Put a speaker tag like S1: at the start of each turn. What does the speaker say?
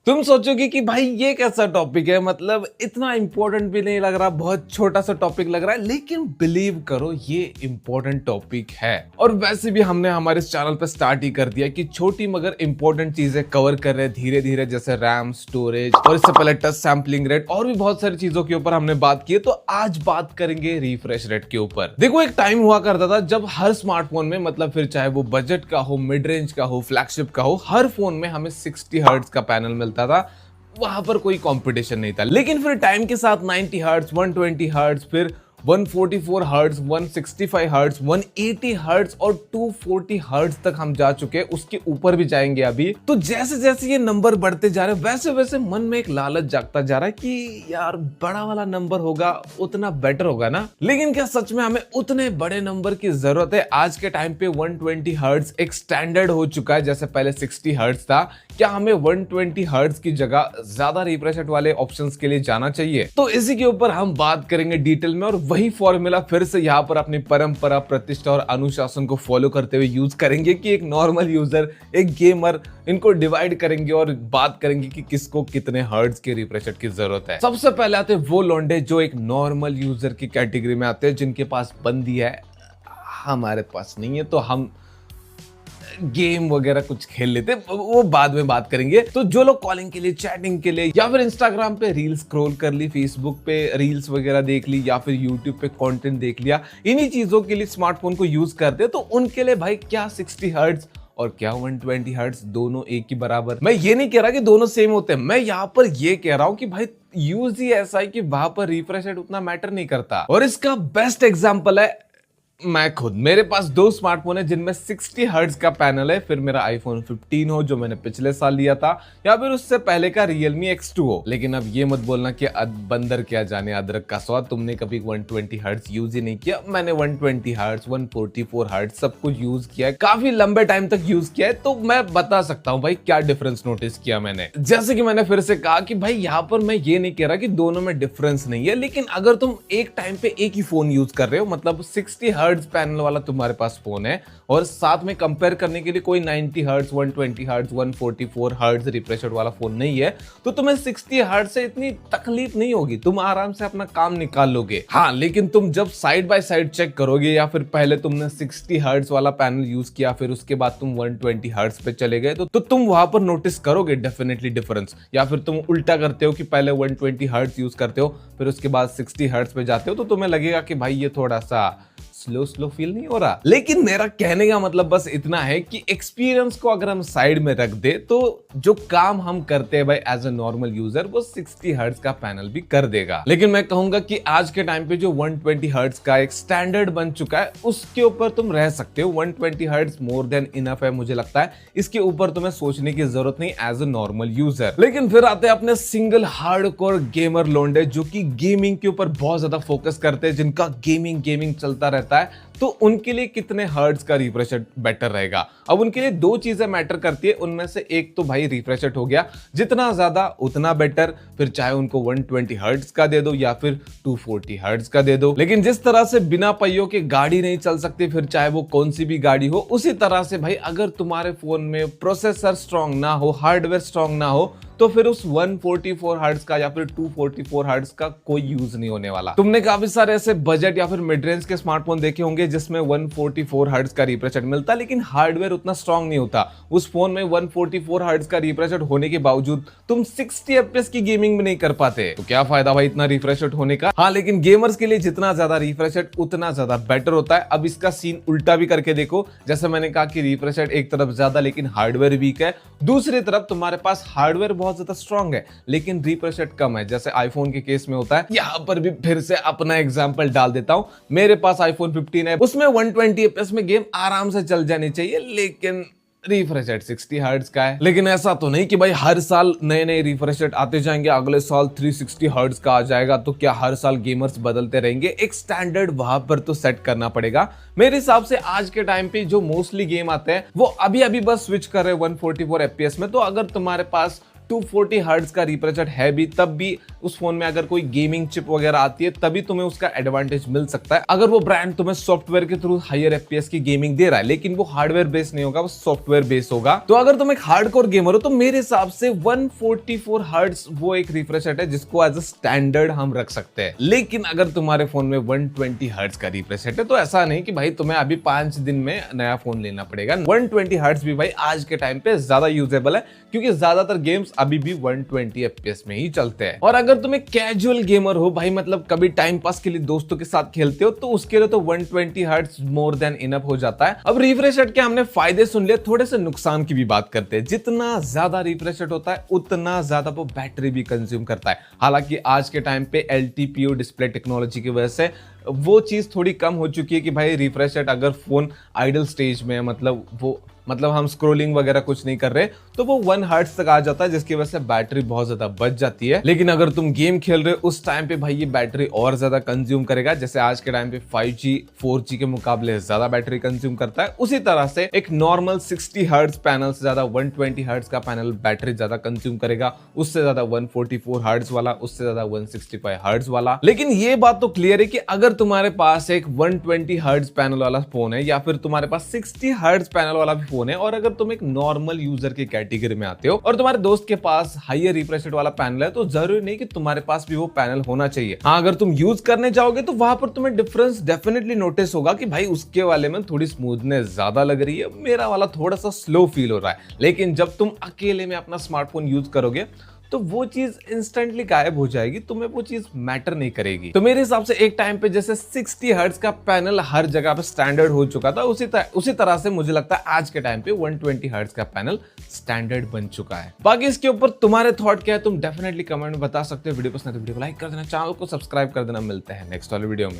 S1: तुम सोचोगे कि भाई ये कैसा टॉपिक है, मतलब इतना इंपॉर्टेंट भी नहीं लग रहा, बहुत छोटा सा टॉपिक लग रहा है, लेकिन बिलीव करो ये इंपॉर्टेंट टॉपिक है। और वैसे भी हमने हमारे इस चैनल पे स्टार्ट ही कर दिया कि छोटी मगर इंपॉर्टेंट चीजें कवर कर रहे हैं धीरे धीरे, जैसे रैम, स्टोरेज और इससे पहले टच सैंपलिंग रेट और भी बहुत सारी चीजों के ऊपर हमने बात की है। तो आज बात करेंगे रिफ्रेश रेट के ऊपर। देखो, एक टाइम हुआ करता था जब हर स्मार्टफोन में, मतलब फिर चाहे वो बजट का हो, मिड रेंज का हो, फ्लैगशिप का हो, हर फोन में हमें 60 हर्ट्ज का पैनल मिलता था। वहां पर कोई कंपटीशन नहीं था। लेकिन फिर टाइम के साथ 90 हर्ट्ज, 120 हर्ट्ज, फिर 144 हर्ट्ज, 165 हर्ट्ज, 180 हर्ट्ज और 240 हर्ट्ज तक हम जा चुके हैं। उसके ऊपर भी जाएंगे अभी। तो जैसे जैसे ये नंबर बढ़ते जा रहे हैं वैसे वैसे मन में एक लालच जागता जा रहा है कि यार बड़ा वाला नंबर होगा उतना बेटर होगा ना। लेकिन क्या सच में हमें उतने बड़े नंबर की जरूरत है? आज के टाइम पे 120 हर्ट्ज एक स्टैंडर्ड हो चुका है, जैसे पहले 60 हर्ट्ज था। क्या हमें 120 हर्ट्ज की जगह ज्यादा रिफ्रेश रेट वाले ऑप्शंस के लिए जाना चाहिए? तो इसी के ऊपर हम बात करेंगे डिटेल में, और वही फॉर्मूला फिर से यहाँ पर अपनी परंपरा, प्रतिष्ठा और अनुशासन को फॉलो करते हुए यूज करेंगे कि एक नॉर्मल यूजर, एक गेमर, इनको डिवाइड करेंगे और बात करेंगे कि किसको कितने हर्ट्ज के रिफ्रेश रेट की जरूरत है। सबसे पहले आते हैं वो लौंडे जो एक नॉर्मल यूजर की कैटेगरी में आते हैं, जिनके पास बंदी है, हमारे पास नहीं है, तो हम गेम वगैरह कुछ खेल लेते, वो बाद में बात करेंगे। तो जो लोग कॉलिंग के लिए, चैटिंग के लिए, या फिर इंस्टाग्राम पे रील्स स्क्रॉल कर ली, फेसबुक पे रील्स वगैरह देख ली, या फिर यूट्यूब पे कंटेंट देख लिया, इन्हीं चीजों के लिए स्मार्टफोन को यूज करते हैं, तो उनके लिए भाई क्या 60 हर्ट्ज और क्या 120 हर्ट्ज दोनों एक ही बराबर? मैं ये नहीं कह रहा कि दोनों सेम होते हैं, मैं यहाँ पर ये कह रहा हूँ कि भाई यूज ही ऐसा है कि वहां पर रिफ्रेश रेट उतना मैटर नहीं करता। और इसका बेस्ट एग्जाम्पल है मैं खुद। मेरे पास दो स्मार्टफोन है जिनमें 60 हर्ट्ज का पैनल है, फिर मेरा आईफोन 15 हो जो मैंने पिछले साल लिया था, या फिर उससे पहले का Realme X2 हो। लेकिन अब ये मत बोलना कि बंदर क्या जाने अदरक का स्वाद, तुमने कभी 120 हर्ट्ज यूज ही नहीं किया। मैंने 120 हर्ट्ज, 144 हर्ट्ज सब कुछ यूज किया है, काफी लंबे टाइम तक यूज किया है, तो मैं बता सकता हूँ भाई क्या डिफरेंस नोटिस किया मैंने। जैसे कि मैंने फिर से कहा कि भाई यहाँ पर मैं ये नहीं कह रहा कि दोनों में डिफरेंस नहीं है, लेकिन अगर तुम एक टाइम पे एक ही फोन यूज कर रहे हो, मतलब 60 हर्ट्ज पैनल वाला तुम्हारे पास फोन है, और साथ में कंपेयर करने के लिए कोई 90 hertz, 120 hertz, 144 hertz refresh rate वाला फोन नहीं है, तो तुम्हें 60 हर्ट्ज से इतनी तकलीफ नहीं होगी, तुम आराम से अपना काम निकाल लोगे। हाँ, लेकिन तुम जब साइड बाय साइड चेक करोगे, या फिर पहले तुमने 60 हर्ट्ज वाला पैनल यूज किया, फिर उसके बाद तुम 120 हर्ट्ज पे चले गए, तो तुम वहां पर नोटिस करोगे डेफिनेटली डिफरेंस। या फिर तुम उल्टा करते हो कि पहले 120 हर्ट्ज यूज करते हो, फिर उसके बाद 60 हर्ट्ज पे जाते हो, तो तुम्हें लगेगा कि भाई ये थोड़ा सा स्लो फील नहीं हो रहा। लेकिन मेरा कहने का मतलब बस इतना है कि एक्सपीरियंस को अगर हम साइड में रख दे, तो जो काम हम करते हैं भाई एज अ नॉर्मल यूजर, वो 60 हर्ट्ज का पैनल भी कर देगा। लेकिन मैं कहूंगा कि आज के टाइम पे जो 120 हर्ट्ज का एक स्टैंडर्ड बन चुका है, उसके ऊपर तुम रह सकते हो। 120 हर्ट्ज मोर देन इनफ है मुझे लगता है, इसके ऊपर तुम्हें सोचने की जरूरत नहीं एज अ नॉर्मल यूजर। लेकिन फिर आते हैं अपने सिंगल हार्डकोर गेमर लोंडे, जो कि गेमिंग के ऊपर बहुत ज्यादा फोकस करते हैं, जिनका गेमिंग चलता रहता है, तो उनके लिए कितने हर्ट्ज का रिफ्रेश रेट बेटर रहेगा? अब उनके लिए दो चीजें मैटर करती है, उनमें से एक तो भाई रिफ्रेश रेट हो गया, जितना ज्यादा उतना बेटर, फिर चाहे उनको 120 हर्ट्ज का दे दो या फिर 240 हर्ट्ज का दे दो। लेकिन जिस तरह से बिना पहियों के गाड़ी नहीं चल सकती, फिर चाहे वो कौन सी भी गाड़ी हो, उसी तरह से भाई अगर तुम्हारे फोन में प्रोसेसर स्ट्रांग ना हो, हार्डवेयर स्ट्रांग ना हो, तो फिर उस 144 हर्ट्ज का या फिर 244 हर्ट्ज का कोई यूज नहीं होने वाला। तुमने काफी सारे ऐसे बजट या फिर मिड रेंज के स्मार्टफोन देखे होंगे जिसमें 144 हर्ट्ज का रिफ्रेश रेट मिलता, लेकिन हार्डवेयर उतना स्ट्रांग नहीं होता। उस फोन में 144 हर्ट्ज का रिफ्रेश रेट होने के बावजूद तुम 60 एफपीएस की गेमिंग में नहीं कर पाते, तो क्या फायदा भाई इतना रिफ्रेश रेट होने का? हाँ, लेकिन गेमर्स के लिए जितना ज्यादा रिफ्रेश रेट उतना ज्यादा बेटर होता है। अब इसका सीन उल्टा भी करके देखो, जैसे मैंने कहा कि रिफ्रेश रेट एक तरफ ज्यादा लेकिन हार्डवेयर वीक है, दूसरी तरफ तुम्हारे पास हार्डवेयर बहुत ज्यादा स्ट्रांग है लेकिन रिफ्रेश रेट कम है, जैसे आईफोन के केस में होता है। यहां पर भी फिर से अपना एग्जांपल डाल देता हूं। मेरे पास आईफोन 15 है, उसमें 120 एफपीएस में गेम आराम से चल जानी चाहिए, लेकिन रिफ्रेश रेट 60 हर्ट्ज का है। लेकिन ऐसा तो नहीं कि भाई हर साल नए नए रिफ्रेश रेट आते जाएंगे, अगले साल 360 हर्ट्ज का आ जाएगा, तो क्या हर साल गेमर्स बदलते रहेंगे? एक स्टैंडर्ड वहां पर तो सेट करना पड़ेगा। मेरे हिसाब से आज के टाइम पे जो मोस्टली गेम आते हैं वो अभी बस स्विच कर रहे हैं 144 एफपीएस में, तो अगर तुम्हारे पास 240 हर्ट्ज का रिफ्रेश रेट है भी, तब भी उस फोन में अगर कोई गेमिंग चिप वगैरह आती है तभी तुम्हें उसका एडवांटेज मिल सकता है, अगर वो ब्रांड तुम्हें सॉफ्टवेयर के थ्रू हायर एफपीएस की गेमिंग दे रहा है। लेकिन वो हार्डवेयर बेस्ड नहीं होगा, वो सॉफ्टवेयर बेस्ड होगा। तो अगर तुम एक हार्डकोर गेमर हो तो मेरे हिसाब से 144 हर्ट्ज वो एक रिफ्रेश रेट है जिसको एज अ स्टैंडर्ड हम रख सकते हैं। लेकिन अगर तुम्हारे फोन में 120 हर्ट्ज का रिफ्रेश रेट है तो ऐसा नहीं कि भाई तुम्हें अभी 5 दिन में नया फोन लेना पड़ेगा। 120 हर्ट्ज भी भाई आज के टाइम पे ज्यादा यूजेबल है, क्योंकि ज्यादातर गेम्स अभी भी 120 एफपीएस में ही चलते हैं। और अगर तुम एक कैजुअल गेमर हो भाई, मतलब कभी टाइम पास के लिए दोस्तों के साथ खेलते हो, तो उसके लिए तो 120 हर्ट्ज मोर देन इनफ हो जाता है। अब रिफ्रेश रेट के हमने फायदे सुन लिए, थोड़े से नुकसान की भी बात करते हैं। जितना ज्यादा रिफ्रेश रेट होता है उतना ज्यादा वो बैटरी भी कंज्यूम करता है। हालांकि आज के टाइम पे LTPO डिस्प्ले टेक्नोलॉजी की वजह से वो चीज थोड़ी कम हो चुकी है कि भाई रिफ्रेश रेट अगर फोन आइडल स्टेज में है, मतलब हम स्क्रोलिंग वगैरह कुछ नहीं कर रहे, तो वो 1 हर्ट्ज तक आ जाता है, जिसकी वजह से बैटरी बहुत ज्यादा बच जाती है। लेकिन अगर तुम गेम खेल रहे हो उस टाइम पे भाई ये बैटरी और ज्यादा कंज्यूम करेगा। जैसे आज के टाइम पे 5G 4G के मुकाबले ज्यादा बैटरी कंज्यूम करता है, उसी तरह से एक नॉर्मल 60 हर्ट्ज पैनल से ज्यादा 120 हर्ट्ज का पैनल बैटरी ज्यादा कंज्यूम करेगा, उससे ज्यादा 144 हर्ट्ज वाला, उससे ज्यादा 165 हर्ट्ज वाला। लेकिन ये बात तो क्लियर है कि अगर तुम्हारे पास एक 120 हर्ट्ज पैनल वाला फोन है या फिर तुम्हारे पास 60 हर्ट्ज पैनल वाला भी फोन है, और अगर तुम एक नॉर्मल यूजर की कैटेगरी में आते हो और तुम्हारे दोस्त के पास हायर रिफ्रेश रेट वाला पैनल है, तो जरूरी नहीं कि तुम्हारे पास भी वो पैनल होना चाहिए। हाँ, अगर तुम यूज करने जाओगे तो वहां पर तुम्हें डिफरेंस डेफिनेटली नोटिस होगा कि भाई उसके वाले में थोड़ी स्मूथनेस ज्यादा लग रही है, मेरा वाला थोड़ा सा स्लो फील हो रहा है। लेकिन जब तुम अकेले में अपना स्मार्टफोन यूज करोगे तो वो चीज इंस्टेंटली गायब हो जाएगी, तुम्हें वो चीज मैटर नहीं करेगी। तो मेरे हिसाब से एक टाइम पे जैसे 60 हर्ट्ज का पैनल हर जगह पे स्टैंडर्ड हो चुका था, उसी तरह से मुझे लगता है आज के टाइम पे 120 हर्ट्ज का पैनल स्टैंडर्ड बन चुका है। बाकी इसके ऊपर तुम्हारे थॉट क्या है तुम डेफिनेटली कमेंट में बता सकते हो। वीडियो पसंद है तो वीडियो को लाइक कर देना, चैनल को सब्सक्राइब कर देना। मिलते हैं नेक्स्ट वाले वीडियो में।